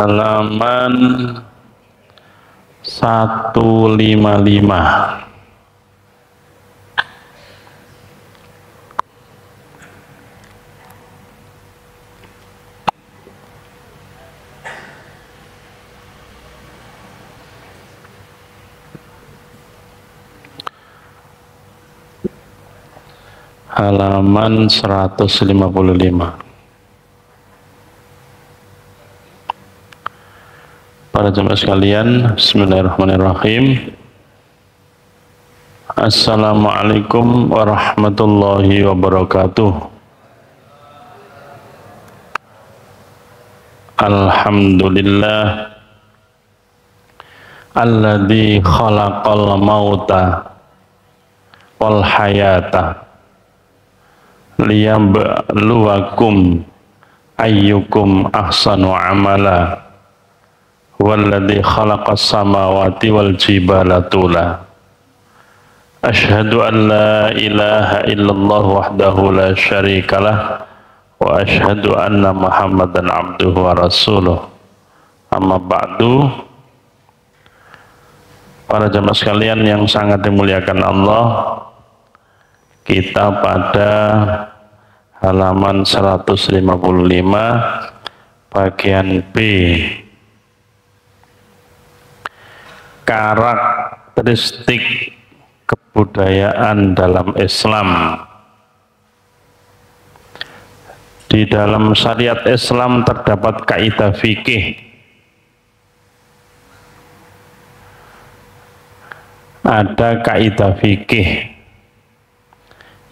halaman 155. Halaman 155. Para jemaah sekalian, bismillahirrahmanirrahim. Assalamualaikum warahmatullahi wabarakatuh. Alhamdulillah alladzi khalaqal mauta wal hayata liyabluwakum ayyukum ahsanu amala walladzi khalaqas samawati wal jibala tula. Asyhadu an la ilaha illallah wahdahu la syarikalah wa asyhadu anna Muhammadan abduhu wa rasuluh. Amma ba'du. Para jemaah sekalian yang sangat dimuliakan Allah, kita pada halaman 155 bagian B, karakteristik kebudayaan dalam Islam. Di dalam syariat Islam terdapat kaidah fikih, ada kaidah fikih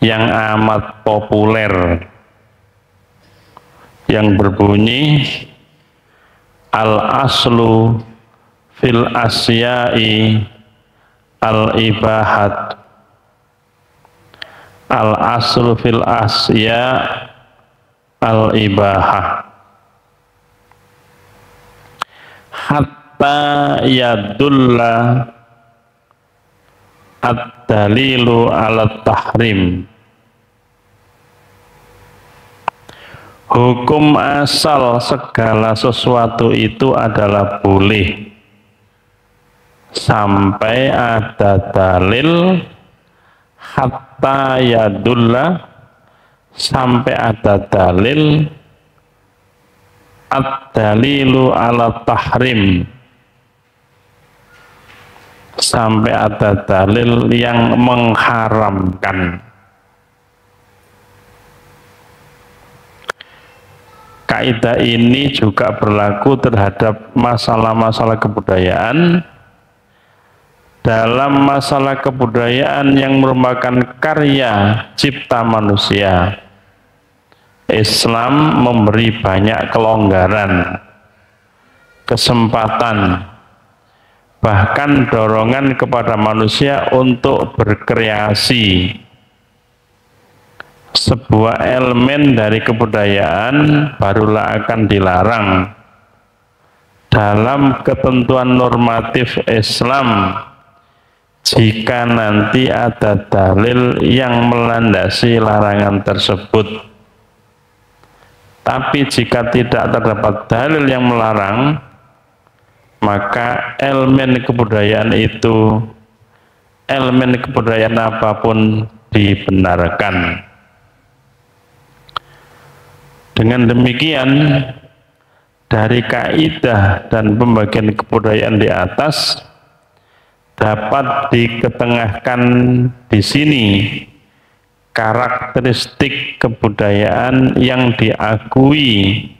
yang amat populer yang berbunyi al-aslu fil asya'i al-ibahat. Al-aslu fil asya' al-ibahah hatta yadulla ad-dalilu ala tahrim. Hukum asal segala sesuatu itu adalah boleh sampai ada dalil, hatta yadulla, sampai ada dalil, ad-dalilu ala tahrim, sampai ada dalil yang mengharamkan. Kaidah ini juga berlaku terhadap masalah-masalah kebudayaan. Dalam masalah kebudayaan yang merupakan karya cipta manusia, Islam memberi banyak kelonggaran, kesempatan, bahkan dorongan kepada manusia untuk berkreasi. Sebuah elemen dari kebudayaan barulah akan dilarang dalam ketentuan normatif Islam jika nanti ada dalil yang melandasi larangan tersebut. Tapi jika tidak terdapat dalil yang melarang, maka elemen kebudayaan itu, elemen kebudayaan apapun dibenarkan. Dengan demikian, dari kaidah dan pembagian kebudayaan di atas dapat diketengahkan di sini karakteristik kebudayaan yang diakui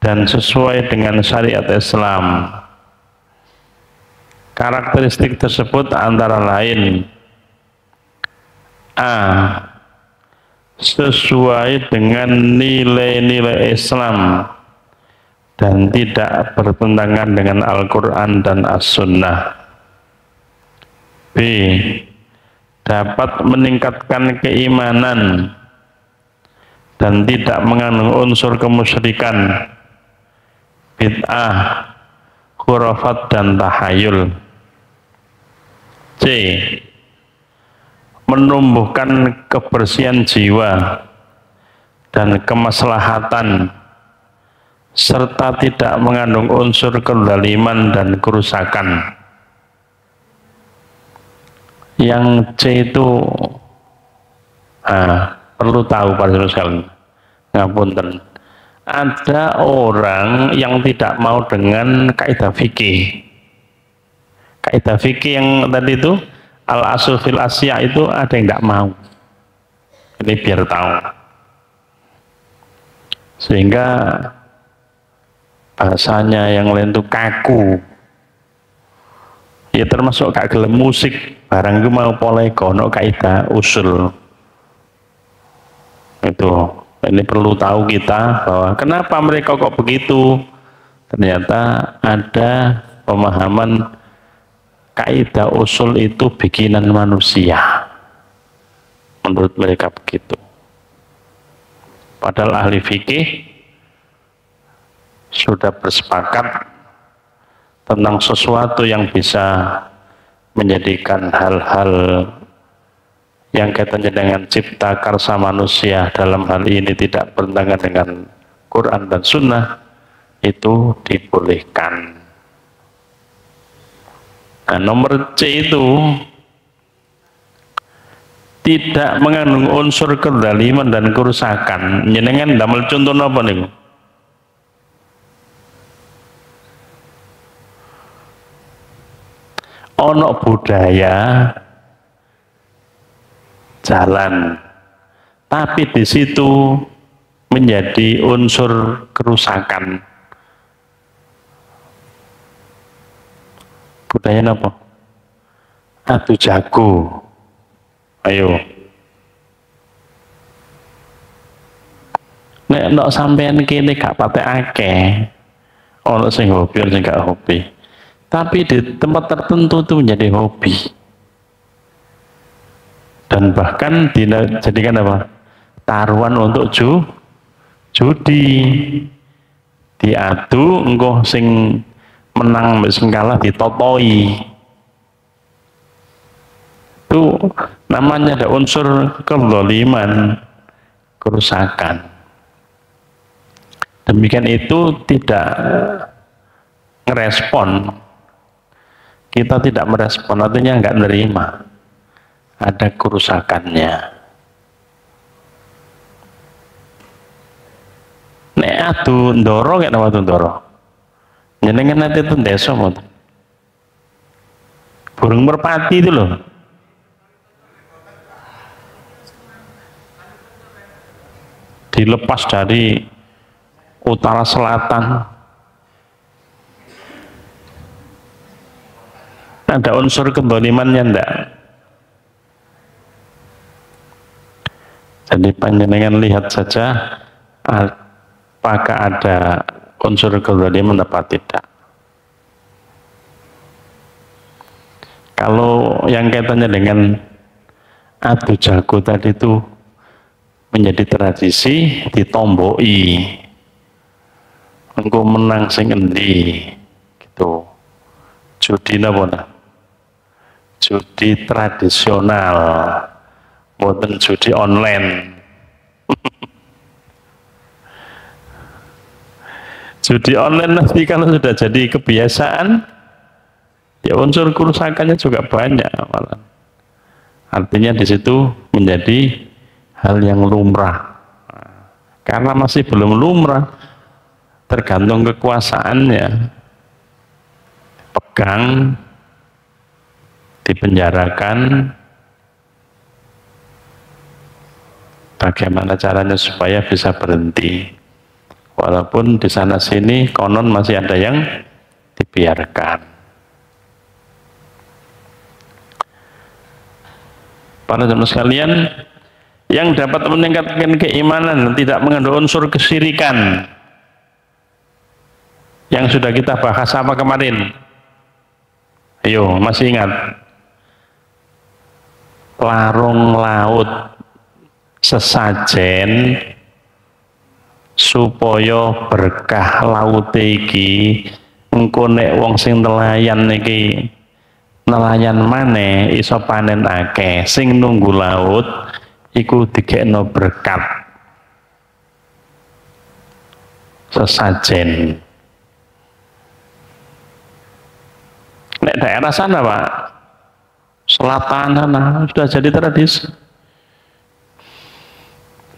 dan sesuai dengan syariat Islam. Karakteristik tersebut antara lain: A, sesuai dengan nilai-nilai Islam dan tidak bertentangan dengan Al-Quran dan As-Sunnah. B, dapat meningkatkan keimanan dan tidak mengandung unsur kemusyrikan, bid'ah, khurafat dan tahayul. C, menumbuhkan kebersihan jiwa dan kemaslahatan serta tidak mengandung unsur kezaliman dan kerusakan. Yang C itu perlu tahu para sekalian, ngapunten, ada orang yang tidak mau dengan kaidah fikih. Kaidah fikih yang tadi itu al-asl fil asya itu ada yang tidak mau. Ini biar tahu. Sehingga bahasanya yang lain itu kaku. Ya termasuk gak gelem musik, barang itu mau polego, no kaidah usul. Itu, ini perlu tahu kita bahwa kenapa mereka kok begitu. Ternyata ada pemahaman kaidah usul itu bikinan manusia. Menurut mereka begitu. Padahal ahli fikih sudah bersepakat tentang sesuatu yang bisa menjadikan hal-hal yang kaitannya dengan cipta karsa manusia dalam hal ini tidak bertentangan dengan Quran dan Sunnah, itu dibolehkan. Nah, nomor C itu tidak mengandung unsur kezaliman dan kerusakan. Jenengan damel contoh apa nih? Ono budaya jalan, tapi di situ menjadi unsur kerusakan. Budaya apa? Adu jago. Ayo. Nek sampean kene gak patek akeh. Ono sing hobi, ono sing gak hobi. Tapi di tempat tertentu itu menjadi hobi. Dan bahkan dijadikan apa? Taruhan untuk judi. Diadu engko sing menang sing kalah ditotoi. Itu namanya ada unsur kezaliman, kerusakan. Demikian itu tidak ngerespon. Kita tidak merespon, artinya nggak nerima. Ada kerusakannya. Nek adu ndoro kayak nama ndoro. Jenengan nanti itu desa mau. Burung merpati itu loh. Dilepas dari utara selatan. Ada unsur kezalimannya enggak? Jadi panjenengan lihat saja apakah ada unsur kezaliman apa tidak. Kalau yang kaitannya dengan adu jago tadi itu menjadi tradisi, ditomboi. Engko menang sing endi gitu. Judi napa? Judi tradisional, bukan judi online. Judi online nanti kalau sudah jadi kebiasaan, ya unsur kerusakannya juga banyak malah. Artinya di situ menjadi hal yang lumrah. Karena masih belum lumrah, tergantung kekuasaannya. Pegang, dipenjarakan, bagaimana caranya supaya bisa berhenti, walaupun di sana sini konon masih ada yang dibiarkan. Para jemaah sekalian, yang dapat meningkatkan keimanan dan tidak mengandung unsur kesyirikan yang sudah kita bahas apa kemarin? Ayo, masih ingat? Larung laut sesajen supaya berkah laut iki engko nek wong sing nelayan iki nelayan maneh iso panen akeh, sing nunggu laut iku digekno berkat. sesajen. Nek daerah sana Pak, selatan sana sudah jadi tradisi.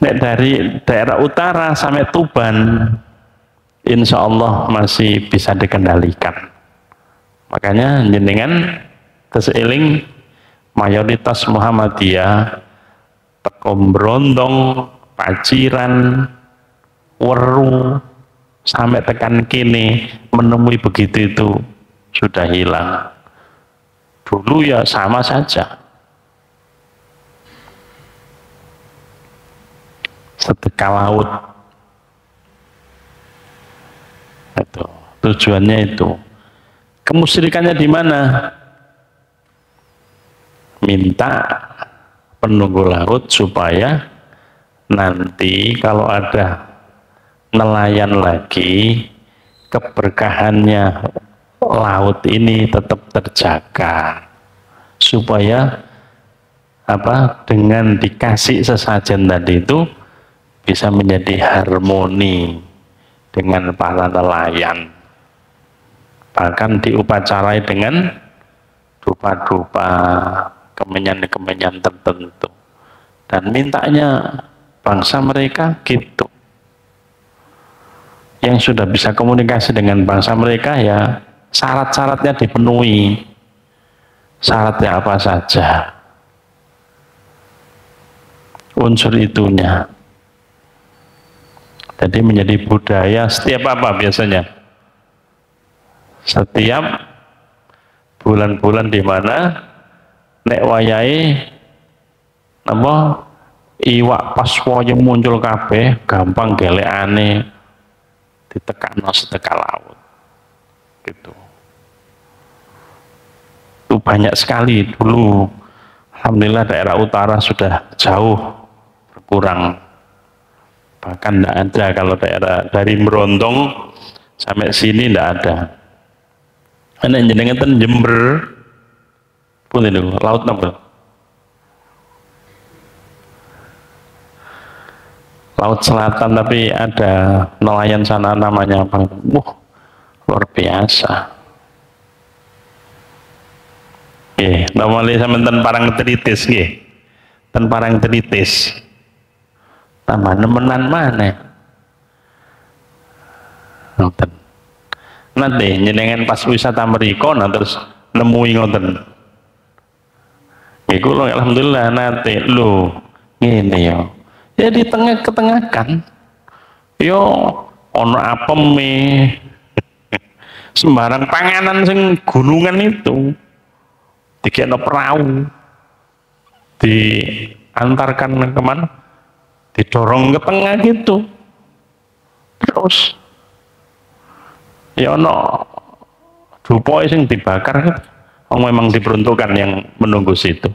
Nek dari daerah utara sampai Tuban, insya Allah masih bisa dikendalikan. Makanya jenengan keseiling mayoritas Muhammadiyah teko Brondong, Paciran, Weru sampai tekan kini menemui begitu itu sudah hilang. Dulu ya sama saja, sedekah laut itu tujuannya. Itu kemusyrikannya di mana? Minta penunggu laut supaya nanti kalau ada nelayan lagi, keberkahannya laut ini tetap terjaga, supaya dengan dikasih sesajen tadi itu bisa menjadi harmoni dengan para nelayan, bahkan diupacarai dengan dupa-dupa, kemenyan-kemenyan tertentu, dan mintanya bangsa mereka gitu. Yang sudah bisa komunikasi dengan bangsa mereka ya syarat-syaratnya dipenuhi. Syaratnya apa saja, unsur itunya. Jadi menjadi budaya setiap apa biasanya? Setiap bulan-bulan di mana nek wayahe napa iwak pas wayah muncul kabeh gampang gelekane ditekakno sedekah laut gitu. Itu banyak sekali dulu. Alhamdulillah daerah utara sudah jauh berkurang, bahkan tidak ada. Kalau daerah dari Brondong sampai sini tidak ada. Ana jenengan ten Jember pun itu laut napa? Laut Selatan, tapi ada nelayan sana namanya apa? Luar biasa. Nggih, namanya sampeyan ten Parangtritis nggih. Ten Parangtritis. Tambah nemenan maneh. Ngoten. Nanti jenengan pas wisata mriko terus nemui ngoten. Nggih kula alhamdulillah nanti lho ngene ya. Ya di tengah-ketengahkan. Yo ono apeme. Sembarang panganan sing gunungan itu. Dikena perahu. Diantarkan kemana? Didorong ke tengah gitu. Terus ya ono dupoe sing dibakar kan, memang diperuntukkan yang menunggu situ.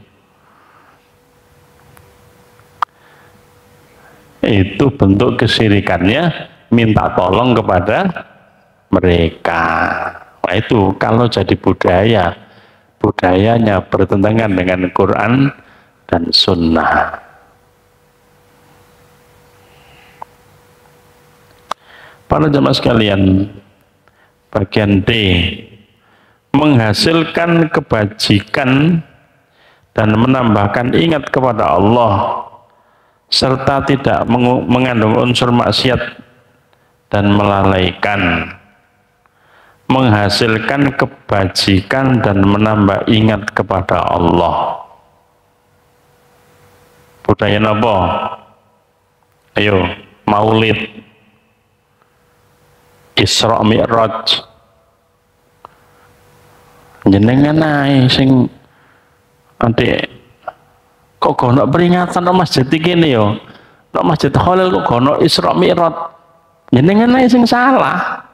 Itu bentuk kesyirikannya, minta tolong kepada mereka. Nah itu kalau jadi budaya, budayanya bertentangan dengan Quran dan Sunnah. Para jemaah sekalian, bagian D, menghasilkan kebajikan dan menambahkan ingat kepada Allah serta tidak mengandung unsur maksiat dan melalaikan. Menghasilkan kebajikan dan menambah ingat kepada Allah. Budaya apa? Ayo, Maulid, Isra Mi'raj. Jenengan ae sing adik kok gono peringatan nang masjid iki ne yo. Nang Masjid Khalil kok gono Isra Mi'raj. Jenengan ae sing salah.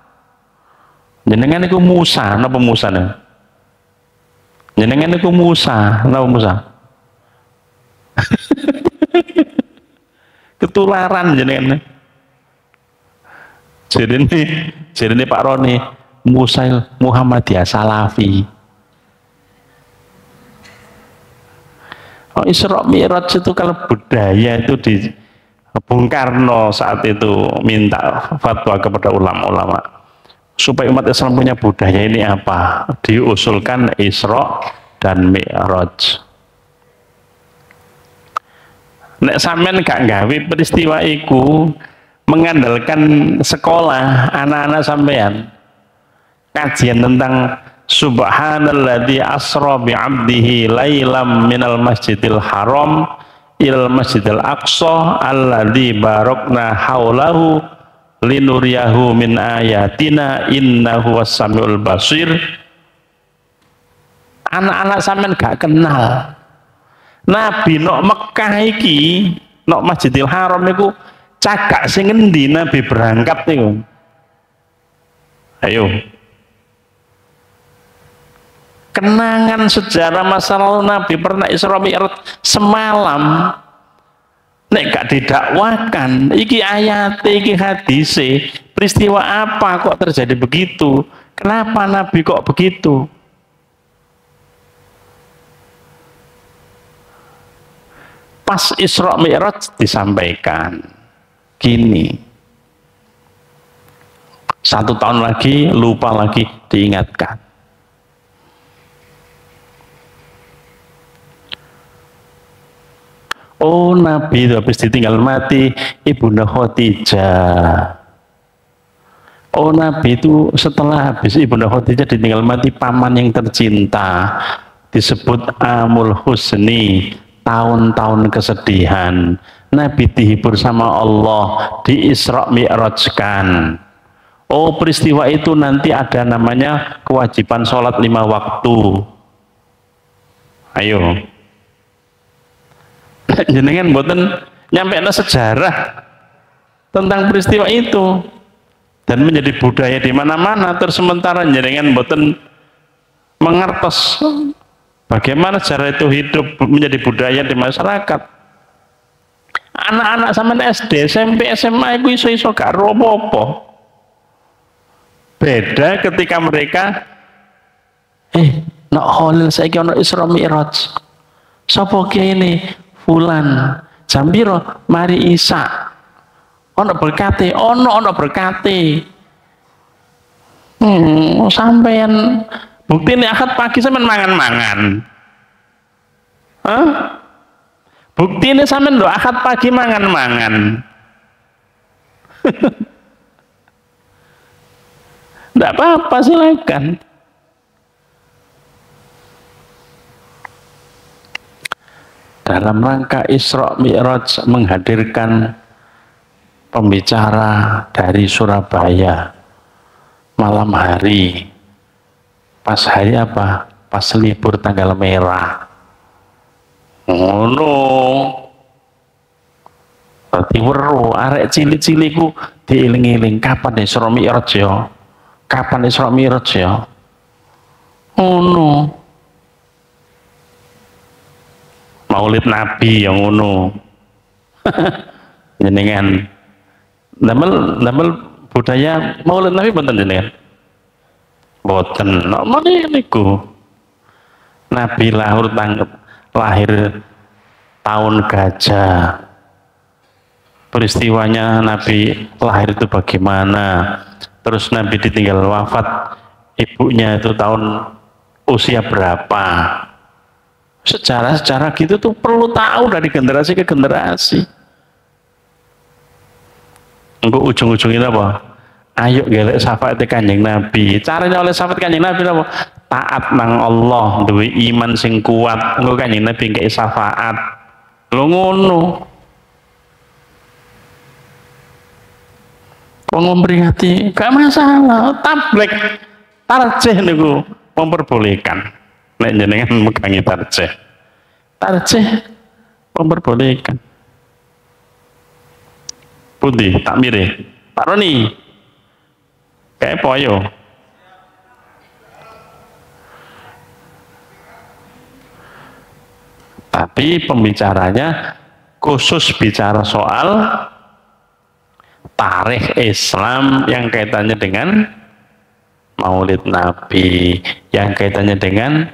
Jenengan iku Musa, napa Musa ne? Jenengan iku Musa, napa Musa? Ketularan jenengan. Jadi Pak Roni, Musa Muhammadiyah Salafi. Oh, Isra Mi'raj itu kalau budaya itu Bung Karno saat itu minta fatwa kepada ulama-ulama supaya umat Islam punya budaya ini apa? Diusulkan Isra dan Mi'raj. Nek sampean gak gawe peristiwa iku mengandalkan sekolah anak-anak sampean kajian tentang subhanalladzi asra bi 'abdihi lailam minal masjidil haram ilal masjidil aqsa alladzi barakna haulahu linuriyahu min ayatina innahu was-samiul basir. Anak-anak sampean gak kenal Nabi nok Mekah iki, nok Masjidil Haram niku cagak sing endi Nabi berangkat niku. Ayo. Kenangan sejarah masa lalu Nabi pernah Isra Mi'raj semalam. Nek gak didakwakan, iki ayat, iki hadise, peristiwa apa kok terjadi begitu? Kenapa Nabi kok begitu? Pas Isra Mi'raj disampaikan gini, 1 tahun lagi lupa lagi diingatkan. Oh, Nabi itu habis ditinggal mati Ibunda Khadijah. Oh, Nabi itu setelah habis Ibunda Khadijah ditinggal mati paman yang tercinta, disebut Amul Husni, tahun-tahun kesedihan. Nabi dihibur sama Allah, di Isra Mi'rajkan. Oh, peristiwa itu nanti ada namanya kewajiban sholat 5 waktu. Ayo. Jenengan mboten nyampe sejarah tentang peristiwa itu dan menjadi budaya di mana-mana, terus sementara jenengan mboten mengertos bagaimana cara itu hidup menjadi budaya di masyarakat. Anak-anak sampean SD, SMP, SMA itu iso-iso gak apa-apa. Beda ketika mereka nak Khalil saiki ana Isra Mi'raj. Sapa ki ini? Fulan. Jam piro? Mari Isa. Ana berkate, ana berkate. Sampean bukti ini akad pagi sampean mangan-mangan. Hah? Bukti ini sampean lho akad pagi mangan-mangan. Tidak apa-apa, silakan. Dalam rangka Isra Mi'raj menghadirkan pembicara dari Surabaya malam hari, pas hari apa? Pas libur tanggal merah. Oh no, berarti weruh arek cilik-cilikku diiling-iling kapan Isra Mi'raj ya? Kapan Isra Mi'raj ya? Oh no. Maulid Nabi yang ngono. Jenengan damel budaya Maulid Nabi mboten jenengan? Mboten. Napa niku? Nabi lahir tahun gajah. Peristiwanya Nabi lahir itu bagaimana? Terus Nabi ditinggal wafat ibunya itu tahun usia berapa? Sejarah-sejarah gitu tuh perlu tahu dari generasi ke generasi. Engko ujung-ujungnya apa? Ayo gelek syafaat Kanjeng Nabi. Caranya oleh syafaat Kanjeng Nabi apa? Taat nang Allah, duwe iman sing kuat. Engko Kanjeng Nabi ngekek syafaat. Lho ngono. Wong memperingati gak masalah. Tablek tarjih niku memperbolehkan. Nek jenengan megangi tarjih memperbolehkan. Pundi tak mirip Pak Roni kayak poyo. Tapi pembicaranya khusus bicara soal tarikh Islam yang kaitannya dengan Maulid Nabi, yang kaitannya dengan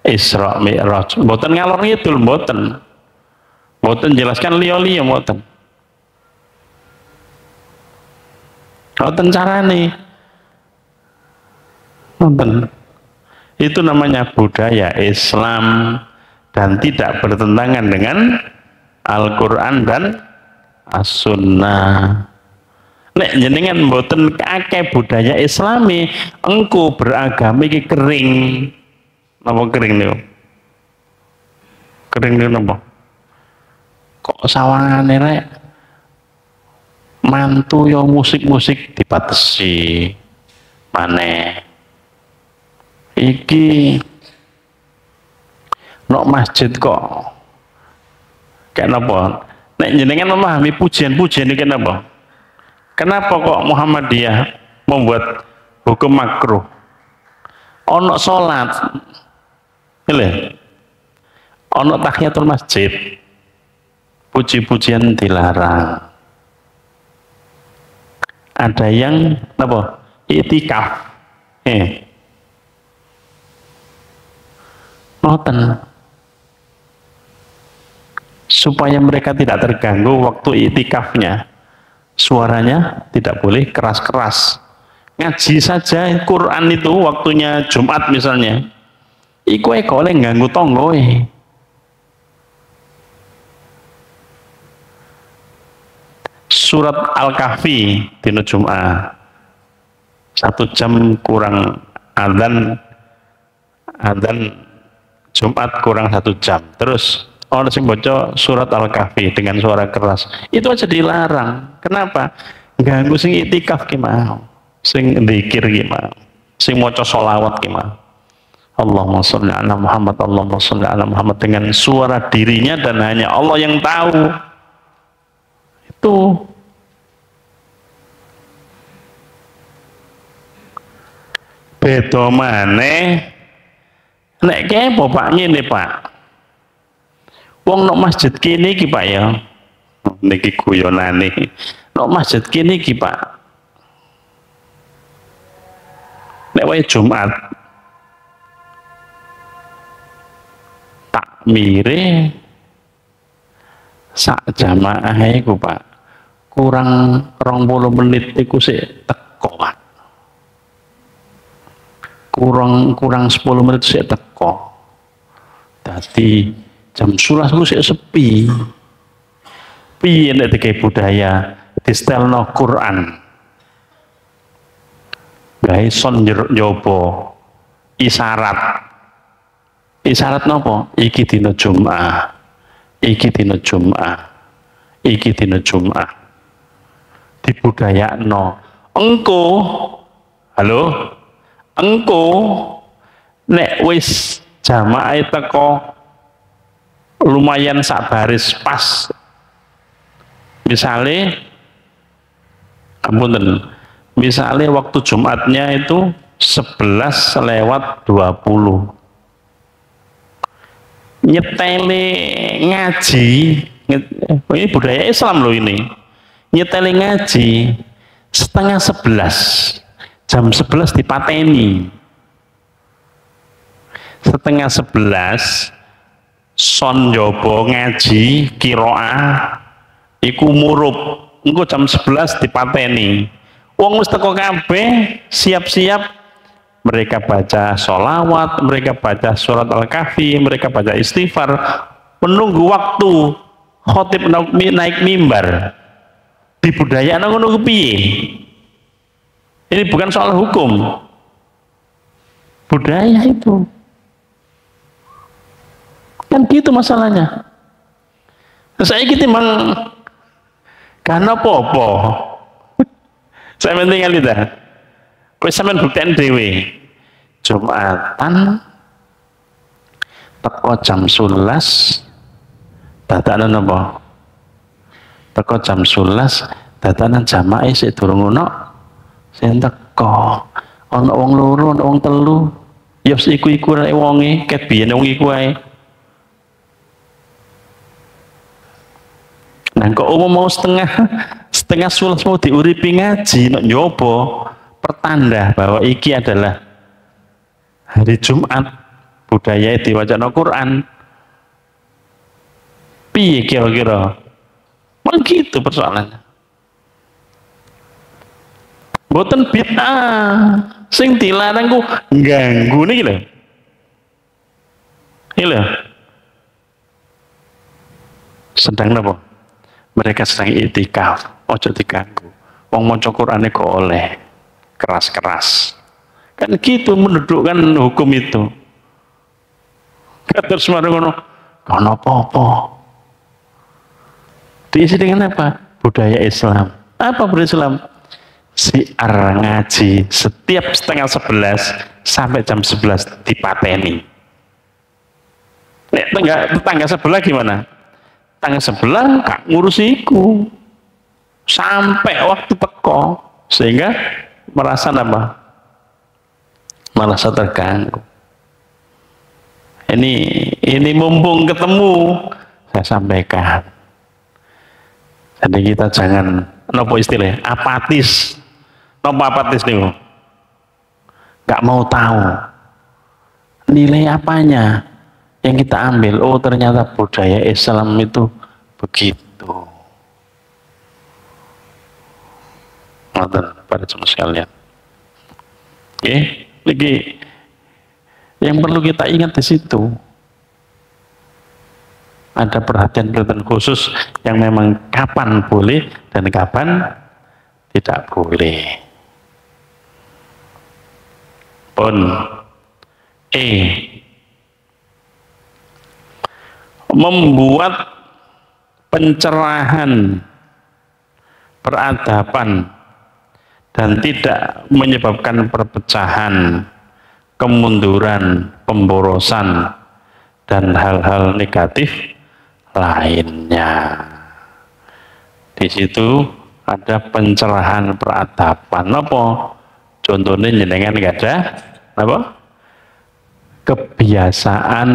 Isra Mi'raj. Mboten ngalor ngidul, mboten jelaskan liya-liya, mboten. Ngoten carane. Ngoten. Itu namanya budaya Islam dan tidak bertentangan dengan Al-Quran dan As-Sunnah. Nek jenengan mboten akeh budaya Islami, engko beragama iki kering. Napa kering niku? Kering niku napa? Kok sawangane rek mantu yo musik-musik dibatesi. Maneh. Iki nok masjid kok kayak napa? Nek jenengan memahami pujian-pujian iki napa? Kenapa kok Muhammadiyah membuat hukum makruh? Ono sholat, ini, ono tahiyatul masjid, puji-pujian dilarang. Ada yang apa? Itikaf, noten, supaya mereka tidak terganggu waktu itikafnya. Suaranya tidak boleh keras-keras. Ngaji saja Quran itu waktunya Jumat misalnya. Iku oleh ganggu tonggo. Surat Al-Kahfi dina Jumat. 1 jam kurang adzan Jumat kurang 1 jam. Terus orang sing baca surat Al-Kahfi dengan suara keras itu aja dilarang. Kenapa? Ganggu sing itikaf ki mau, sing zikir ki mau, sing maca sholawat ki mau. Allahumma sholli ala Muhammad, Allahumma sholli ala Muhammad dengan suara dirinya dan hanya Allah yang tahu. Itu beda maneh nek kepo Pak ngene Pak. Wong nok masjid kene iki Pak ya. Niki guyonane. Nok masjid kene iki Pak. Nek wae Jumat takmire sak jamaah iku Pak. Kurang 20 menit iku sik teko Pak. Kurang 10 menit sik teko. Dadi jam 11 ku sik sepi. Piye nek dikei budaya distelno Quran. Gawe son njobo isyarat. Isyarat napa? Iki dina Jumat. Iki dina Jumat. Iki dina Jumat. Dibudayakno. Engko halo? Engko nek wis jamaah teko lumayan sak baris pas misalnya waktu Jumatnya itu 11:20 nyetele ngaji ini budaya Islam loh ini nyetele ngaji 10:30 jam 11 dipateni 10:30 son jobo ngaji kiroah iku murup engko jam 11 dipateni wong wis teko kabeh siap-siap mereka baca sholawat mereka baca surat Al-Kahfi mereka baca istighfar menunggu waktu khotib naik mimbar di budaya ngono piye ini bukan soal hukum budaya itu kan gitu masalahnya. Saya gitu memang karena apa-apa. Saya penting kali dah. Kowe sampean buktian dhewe. Jumatan teko jam 11 dadakan apa? Teko jam 11 dadakan jamaah sik durung ono sing teko. Ono wong loro, ono wong telu. Ya iku-iku rek wonge, ket biyen wong iku ae. Nah, kok mau setengah 11 mau diuripi ngaji, nak nyoba pertanda bahwa iki adalah hari Jumat, budaya diwaca Al-Quran. Piye kira-kira? Begitu persoalannya. Mboten bid'ah. Sing dilarang ku ganggu niki lho. Iki lho. Sedang napa? Mereka sedang itikaf, ojo diganggu. Wong maca Qur'ane kok oleh keras-keras. Kan gitu mendudukkan hukum itu. Terus mari ngono, kono apa-apa. Diisi dengan apa? Budaya Islam. Apa budaya Islam? Siar ngaji setiap setengah 11 sampai jam 11 dipateni. Nek tetangga sebelah gimana? Tetangga sebelah gak ngurusiku sampai waktu teko, sehingga merasa apa? Merasa terganggu. Ini mumpung ketemu saya sampaikan. Jadi kita jangan nopo istilahnya apatis. Nopo apatis nih? Gak mau tahu nilai apanya yang kita ambil. Oh ternyata budaya Islam itu begitu. Pada semua sekalian. Oke, lagi yang perlu kita ingat di situ ada perhatian-perhatian khusus yang memang kapan boleh dan kapan tidak boleh. Pun membuat pencerahan peradaban dan tidak menyebabkan perpecahan, kemunduran, pemborosan, dan hal-hal negatif lainnya. Di situ ada pencerahan peradaban. Apa? Contohnya jenengan nggak ada apa? Kebiasaan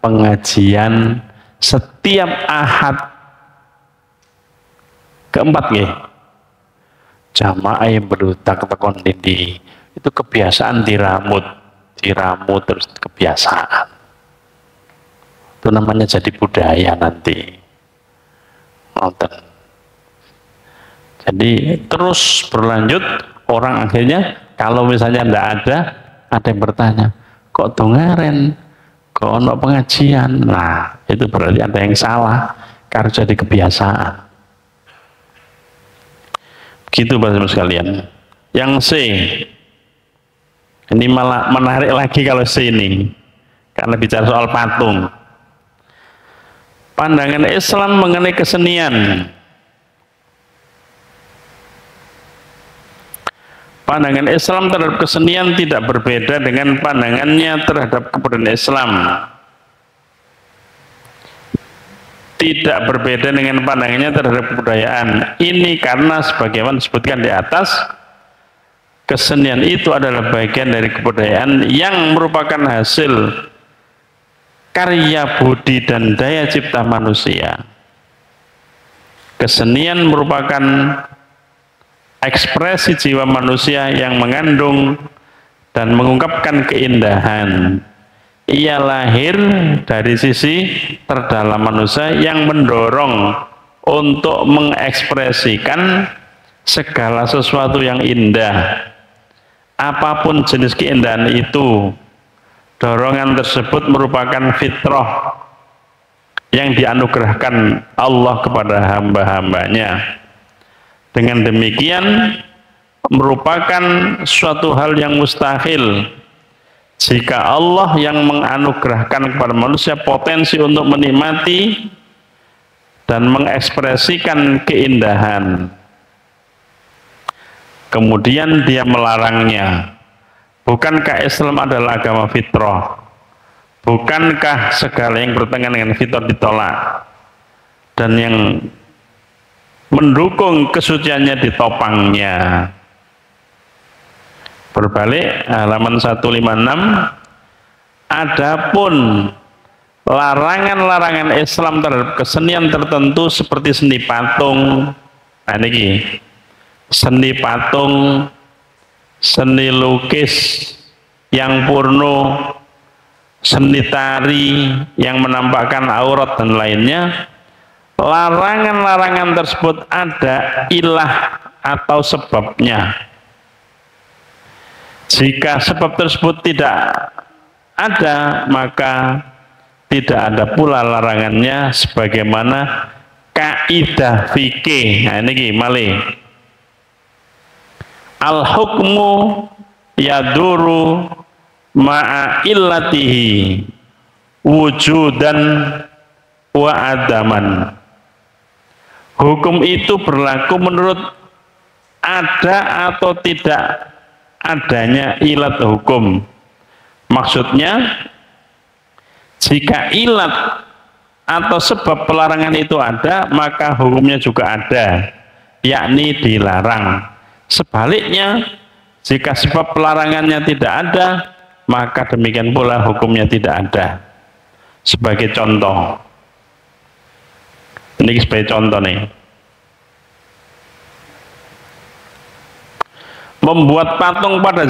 pengajian setiap Ahad keempat nih. Jamaah yang berdutak tekon dindi itu kebiasaan diramu terus kebiasaan. Itu namanya jadi budaya nanti. Nonton. Jadi terus berlanjut, orang akhirnya kalau misalnya tidak ada yang bertanya, kok dongaren, kok ono pengajian, nah itu berarti ada yang salah karena jadi kebiasaan. Gitu Bapak sekalian. Yang C, ini malah menarik lagi kalau C ini, karena bicara soal patung. Pandangan Islam mengenai kesenian. Pandangan Islam terhadap kesenian tidak berbeda dengan pandangannya terhadap kebudayaan Islam. Tidak berbeda dengan pandangannya terhadap kebudayaan. Ini karena sebagaimana disebutkan di atas, kesenian itu adalah bagian dari kebudayaan yang merupakan hasil karya budi dan daya cipta manusia. Kesenian merupakan ekspresi jiwa manusia yang mengandung dan mengungkapkan keindahan. Ia lahir dari sisi terdalam manusia yang mendorong untuk mengekspresikan segala sesuatu yang indah. Apapun jenis keindahan itu, dorongan tersebut merupakan fitrah yang dianugerahkan Allah kepada hamba-hambanya. Dengan demikian merupakan suatu hal yang mustahil jika Allah yang menganugerahkan kepada manusia potensi untuk menikmati dan mengekspresikan keindahan, kemudian dia melarangnya. Bukankah Islam adalah agama fitrah? Bukankah segala yang bertentangan dengan fitrah ditolak dan yang mendukung kesuciannya ditopangnya? Berbalik halaman 156, adapun larangan-larangan Islam terhadap kesenian tertentu seperti seni patung, nah ini seni patung, seni lukis yang porno, seni tari yang menampakkan aurat dan lainnya, larangan-larangan tersebut ada ilah atau sebabnya. Jika sebab tersebut tidak ada, maka tidak ada pula larangannya sebagaimana kaidah fikih. Nah ini malih. Al hukmu yaduru ma'a illatihi wujudan wa adaman. Hukum itu berlaku menurut ada atau tidak adanya ilat hukum. Maksudnya, jika ilat atau sebab pelarangan itu ada, maka hukumnya juga ada, yakni dilarang. Sebaliknya, jika sebab pelarangannya tidak ada, maka demikian pula hukumnya tidak ada. Sebagai contoh, ini sebagai contoh nih. Membuat patung pada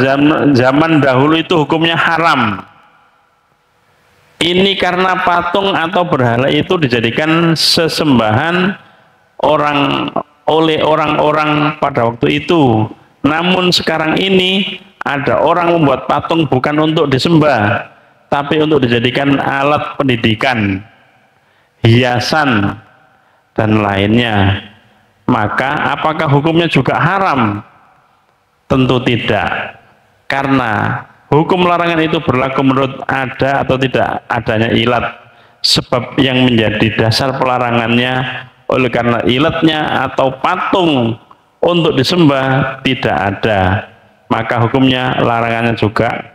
zaman dahulu itu hukumnya haram. Ini karena patung atau berhala itu dijadikan sesembahan oleh orang-orang pada waktu itu. Namun sekarang ini ada orang membuat patung bukan untuk disembah, tapi untuk dijadikan alat pendidikan, hiasan, dan lainnya. Maka apakah hukumnya juga haram? Tentu tidak, karena hukum larangan itu berlaku menurut ada atau tidak adanya ilat. Sebab yang menjadi dasar pelarangannya oleh karena ilatnya atau patung untuk disembah tidak ada, maka hukumnya larangannya juga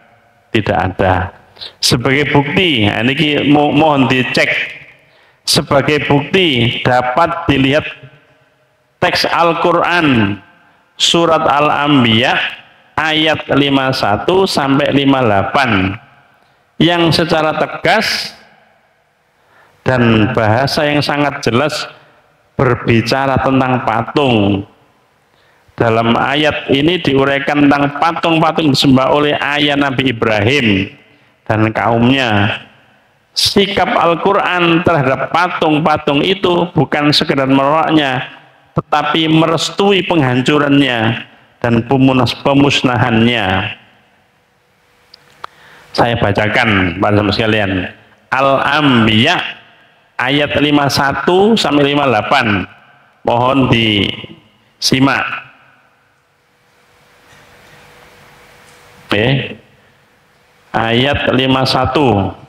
tidak ada. Sebagai bukti, nah ini mohon dicek. Sebagai bukti dapat dilihat teks Al-Quran Surat Al-Anbiya ayat 51 sampai 58 yang secara tegas dan bahasa yang sangat jelas berbicara tentang patung. Dalam ayat ini diuraikan tentang patung-patung disembah oleh ayah Nabi Ibrahim dan kaumnya. Sikap Al-Quran terhadap patung-patung itu bukan sekedar menolaknya, tetapi merestui penghancurannya dan pemusnahannya. Saya bacakan pada sekalian Al-Anbiya ayat 51 sampai 58. Mohon disimak. Oke. Ayat 51.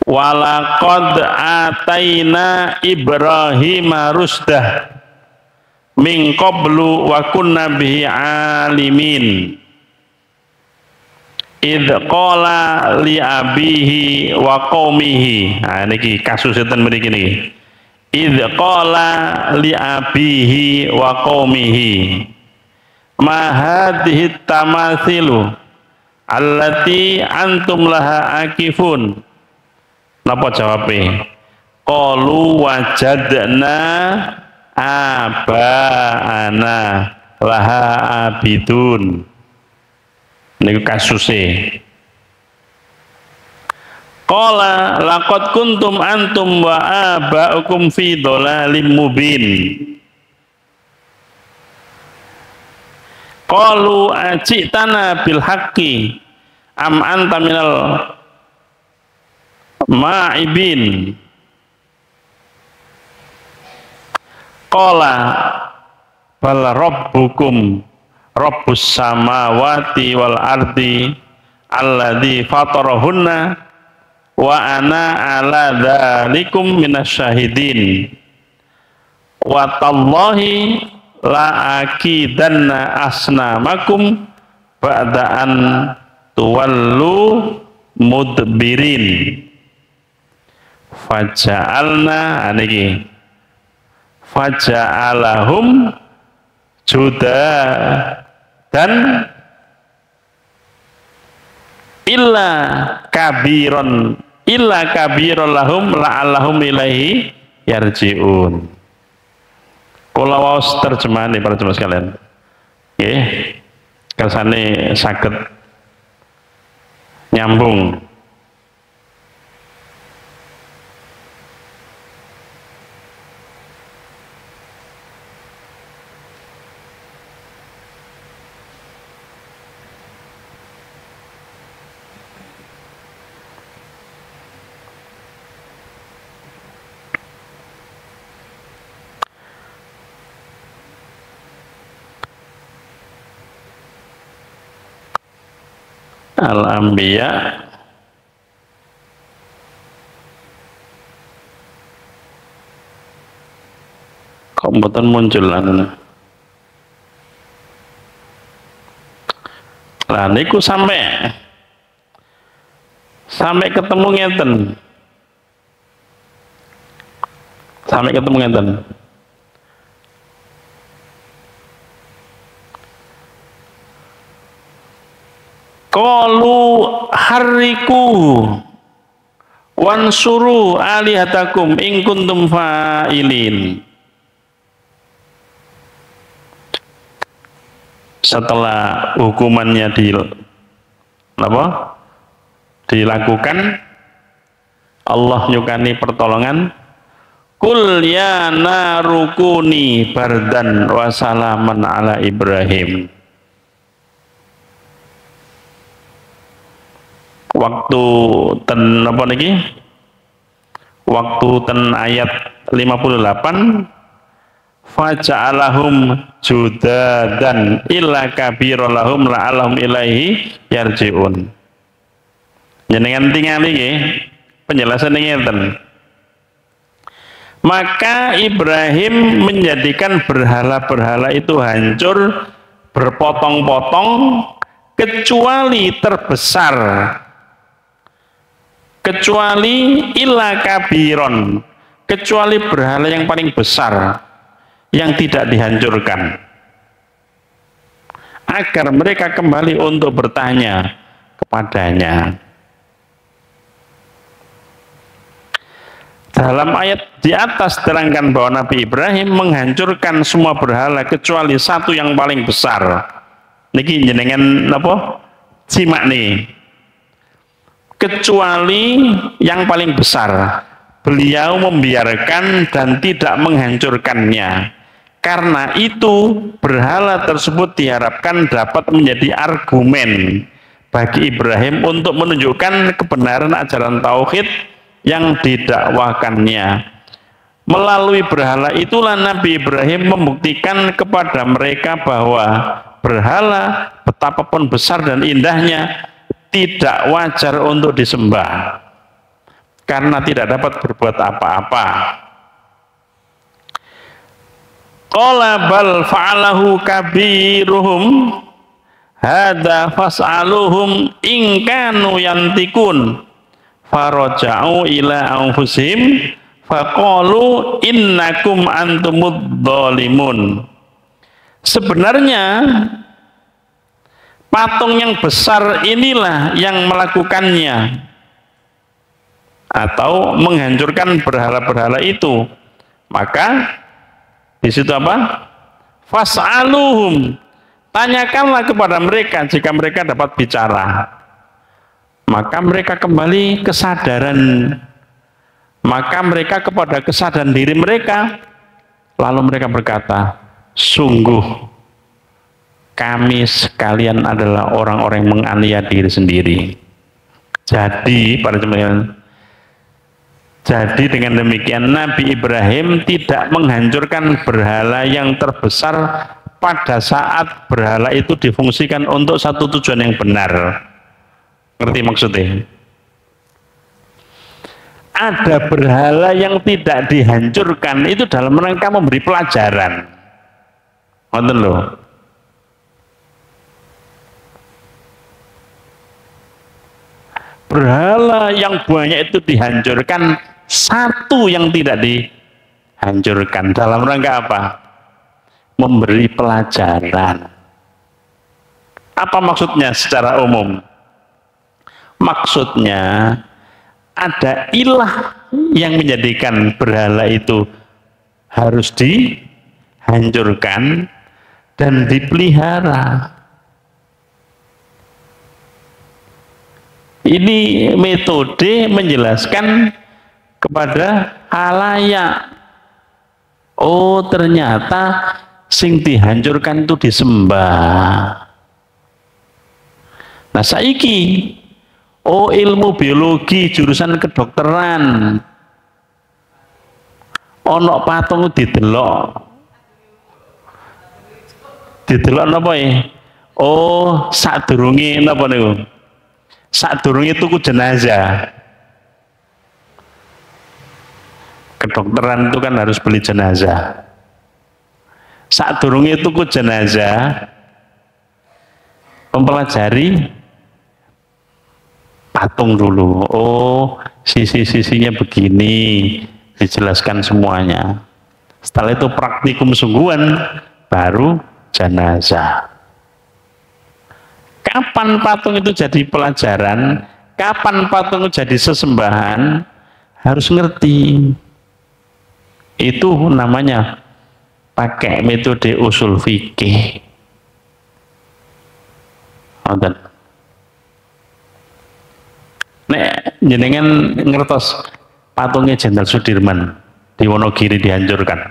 Walaqad ataina Ibrahim rusdah min qablu wa kunna bihi alimin idh qala li abihi wa qaumihi. Nah niki kasus enten mriki niki. Idh qala li abihi wa qaumihi ma hadhihi tamathilu allati antum laha akifun. Napa jawabnya? Qalu wajadna aba'ana laha abidun. Ini kasusnya. Qala laqad kuntum antum wa aba'ukum fi dhalalim mubin. Qalu ajitana bil haqqi am anta minal ma'ibin. Qala bal rabbukum rabbus samawati wal ardi alladzi fatarahunna wa ana ala dzalikum minasyahidin wa tallahi la akidanna asnamakum ba'da an tuwallu mudbirin. Faja'alna aniki faja'alahum juda dan illa kabiron lahum la'allahum ilaihi yarji'un. Kula waos terjemahan para jemaah sekalian. Nggih. Kersane saged nyambung. Al-Anbiya kok mboten muncul lah niku sampai ketemu ngeten, qalu harriku wansuru alihatakum in kuntum fa'ilin. Setelah hukumannya dilakukan, Allah nyukani pertolongan, kul ya narukuni bardan wa salaman ala Ibrahim. Waktu ten ayat 58, faja'alahum judadan illa kabirolahum la'alahum ilaihi yarji'un. Jenengan tinggal ini penjelasan ngeten. Maka Ibrahim menjadikan berhala-berhala itu hancur berpotong-potong kecuali terbesar, kecuali illa kabiron, kecuali berhala yang paling besar yang tidak dihancurkan, agar mereka kembali untuk bertanya kepadanya. Dalam ayat di atas terangkan bahwa Nabi Ibrahim menghancurkan semua berhala kecuali satu yang paling besar. Niki jenengan apa? Simak nih. Kecuali yang paling besar, beliau membiarkan dan tidak menghancurkannya. Karena itu berhala tersebut diharapkan dapat menjadi argumen bagi Ibrahim untuk menunjukkan kebenaran ajaran tauhid yang didakwakannya. Melalui berhala itulah Nabi Ibrahim membuktikan kepada mereka bahwa berhala betapapun besar dan indahnya tidak wajar untuk disembah karena tidak dapat berbuat apa-apa. Qala bal fa'alahu kabiruhum hadza fas'aluhum in kanu yantikun faraja'u ila anfusihim faqalu innakum antumud dzalimun. Sebenarnya patung yang besar inilah yang melakukannya atau menghancurkan berhala-berhala itu. Maka di situ apa? Fas'aluhum, tanyakanlah kepada mereka jika mereka dapat bicara. Maka mereka kembali kesadaran. Maka mereka kepada kesadaran diri mereka. Lalu mereka berkata, sungguh kami sekalian adalah orang-orang yang menganiaya diri sendiri. Jadi para jemaah, jadi dengan demikian Nabi Ibrahim tidak menghancurkan berhala yang terbesar pada saat berhala itu difungsikan untuk satu tujuan yang benar. Ngerti maksudnya? Ada berhala yang tidak dihancurkan itu dalam rangka memberi pelajaran. Ngerti loh. Berhala yang banyak itu dihancurkan, satu yang tidak dihancurkan. Dalam rangka apa? Memberi pelajaran. Apa maksudnya secara umum? Maksudnya ada ilah yang menjadikan berhala itu harus dihancurkan dan dipelihara. Ini metode menjelaskan kepada halayak. Oh, ternyata sing dihancurkan itu disembah. Nah, saiki oh, ilmu biologi jurusan kedokteran ono patung didelok napa ya? Oh, sadurunge napa niku? Sadurunge tuku jenazah. Kedokteran itu kan harus beli jenazah. Sadurunge tuku jenazah, mempelajari patung dulu. Oh, sisi-sisinya begini, dijelaskan semuanya. Setelah itu praktikum sungguhan, baru jenazah. Kapan patung itu jadi pelajaran, kapan patung itu jadi sesembahan, harus ngerti. Itu namanya pakai metode usul fikih. Nek jenengan ngertos patungnya Jenderal Sudirman di Wonogiri dihancurkan.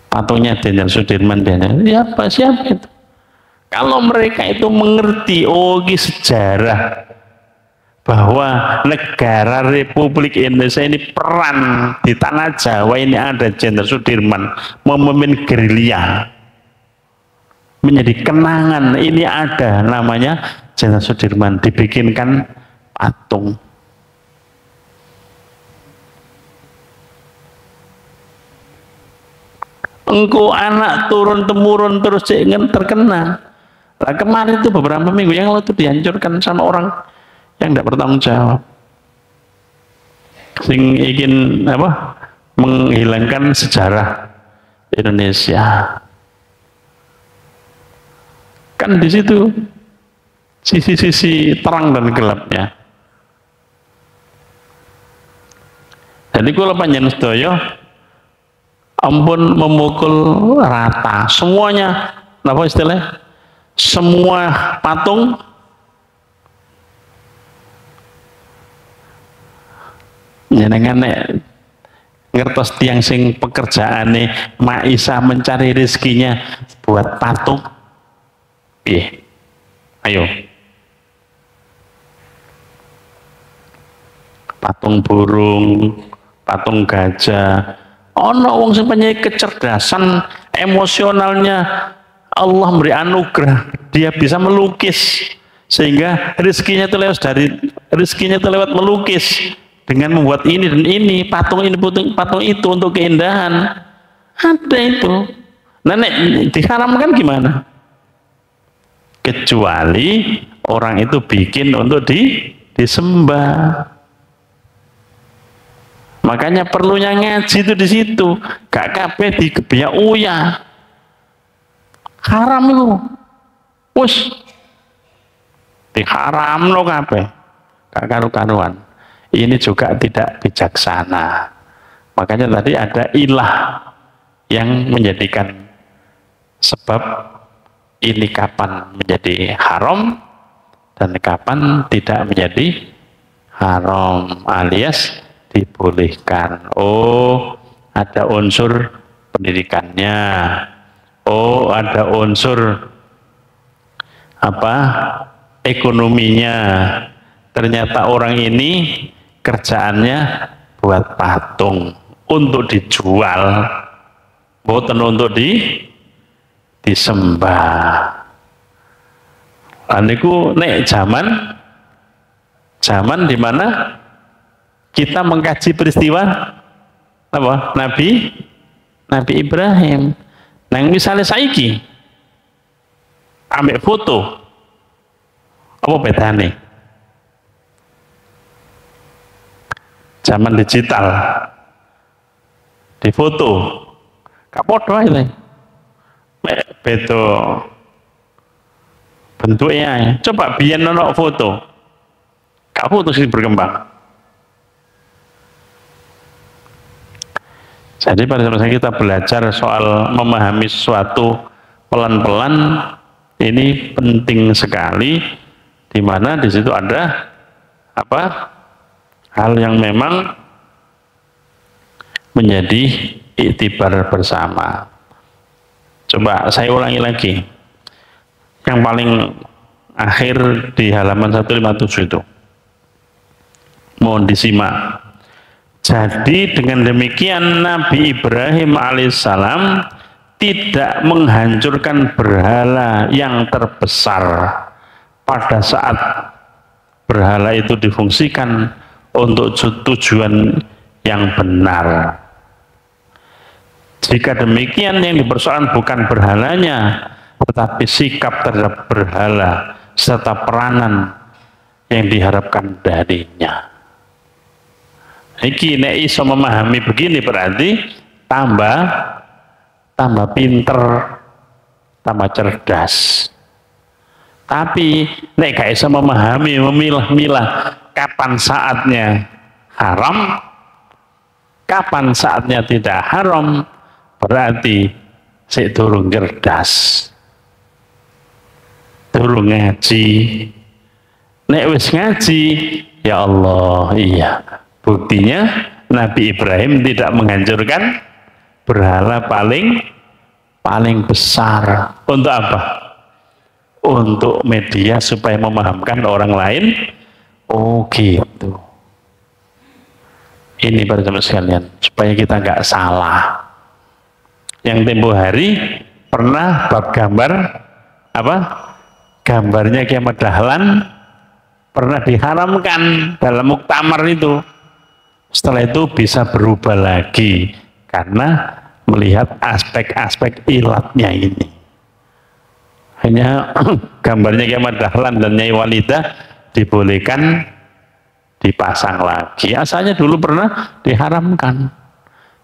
Patungnya Jenderal Sudirman dihancurkan. Siapa itu? Kalau mereka itu mengerti, oh ini sejarah bahwa negara Republik Indonesia ini peran di tanah Jawa ini ada Jenderal Sudirman memimpin gerilya, menjadi kenangan. Ini ada namanya Jenderal Sudirman, dibikinkan patung. Engkau anak turun temurun terus ingin terkena. Nah, kemarin itu beberapa minggu yang lalu itu dihancurkan sama orang yang tidak bertanggung jawab, sing ingin apa, menghilangkan sejarah Indonesia. Kan di situ sisi-sisi terang dan gelapnya. Jadi kalau panjenengan sedaya ampun memukul rata semuanya, apa istilahnya, semua patung jenengan ngertos tiang sing pekerjaane Maisa mencari rezekinya buat patung. Ayo, patung burung, patung gajah. Ono wong sing punya kecerdasan emosionalnya, Allah beri anugerah, dia bisa melukis sehingga rezekinya itu lewat melukis dengan membuat ini dan ini, patung ini, patung itu untuk keindahan. Ada itu. Nah, diharamkan gimana? Kecuali orang itu bikin untuk disembah. Makanya perlunya ngaji itu di situ. Gak kabeh digebiak uya. Haram itu. Wes diharam lo kabeh. Gak karu-karuan. Ini juga tidak bijaksana. Makanya tadi ada ilah yang menjadikan sebab ini kapan menjadi haram dan kapan tidak menjadi haram, alias dibolehkan. Oh, ada unsur pendidikannya. Oh, ada unsur apa, ekonominya. Ternyata orang ini kerjaannya buat patung untuk dijual, bukan untuk disembah. Aniku nek zaman di mana kita mengkaji peristiwa apa? Nabi Ibrahim. Nang misalnya saiki ambek foto apa bedane? Zaman digital di foto gak podo ae. Beda bentuknya. Coba biyen ono foto, gak foto sih berkembang. Jadi pada saat kita belajar soal memahami sesuatu pelan-pelan, ini penting sekali, di mana di situ ada apa, hal yang memang menjadi iktibar bersama. Coba saya ulangi lagi yang paling akhir di halaman 157 itu, mohon disimak. Jadi dengan demikian Nabi Ibrahim alaihissalam tidak menghancurkan berhala yang terbesar pada saat berhala itu difungsikan untuk tujuan yang benar. Jika demikian, yang dipersoalkan bukan berhalanya, tetapi sikap terhadap berhala serta peranan yang diharapkan darinya. Iki nek iso memahami begini berarti tambah pinter, tambah cerdas. Tapi nek gak iso memahami, memilah-milah kapan saatnya haram, kapan saatnya tidak haram, berarti sik durung cerdas, durung ngaji. Nek wis ngaji, ya Allah, iya. Buktinya Nabi Ibrahim tidak menghancurkan berhala paling besar. Untuk apa? Untuk media supaya memahamkan orang lain. Oh gitu. Ini para teman sekalian, supaya kita nggak salah. Yang tempo hari pernah bab gambar apa? Gambarnya Kiamat Dahlan pernah diharamkan dalam muktamar itu. Setelah itu bisa berubah lagi karena melihat aspek-aspek ilatnya ini. Hanya gambarnya Kiamat Dahlan dan Nyai Walidah dibolehkan dipasang lagi. Asalnya dulu pernah diharamkan.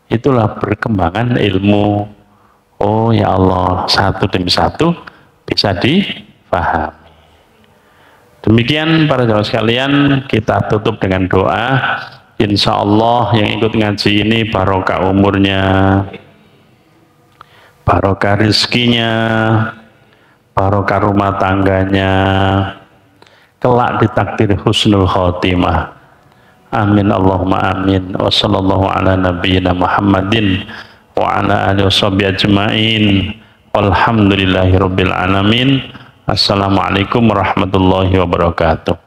Itulah perkembangan ilmu. Oh ya Allah, satu demi satu bisa difahami. Demikian para jamaah sekalian, kita tutup dengan doa. Insya Allah yang ikut ngaji ini barokah umurnya, barokah rizkinya, barokah rumah tangganya, kelak ditakdir husnul khotimah. Amin Allahumma amin. Wa sallallahu ala nabiyyina Muhammadin wa ala alihi washabihi ajmain. Walhamdulillahi rabbil alamin. Assalamualaikum warahmatullahi wabarakatuh.